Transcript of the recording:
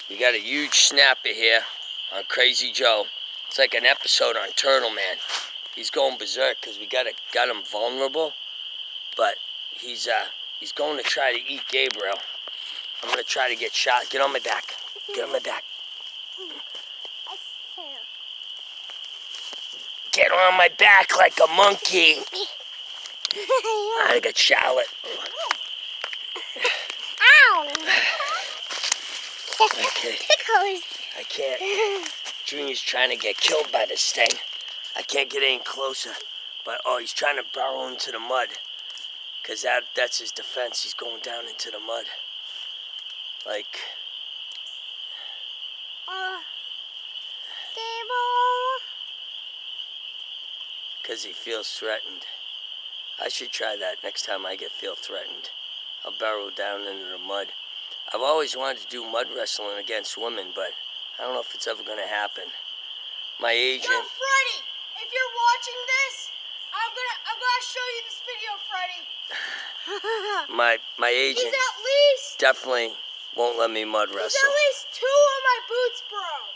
We got a huge snapper here on Crazy Joe. It's like an episode on Turtle Man. He's going berserk because we got him vulnerable, but he's going to try to eat Gabriel. I'm gonna try to get shot. Get on my back. Get on my back. Get on my back like a monkey. I got Charlotte. Ow! Okay. I can't. Junior's trying to get killed by this thing. I can't get any closer. But, he's trying to burrow into the mud. Because that's his defense. He's going down into the mud. Like... Because he feels threatened. I should try that next time I feel threatened. I'll burrow down into the mud. I've always wanted to do mud wrestling against women, but I don't know if it's ever going to happen. My agent... Yo, Freddy! If you're watching this, I'm gonna show you this video, Freddy. my agent He's at least... definitely won't let me mud wrestle. He's at least 2 of my boots, bro.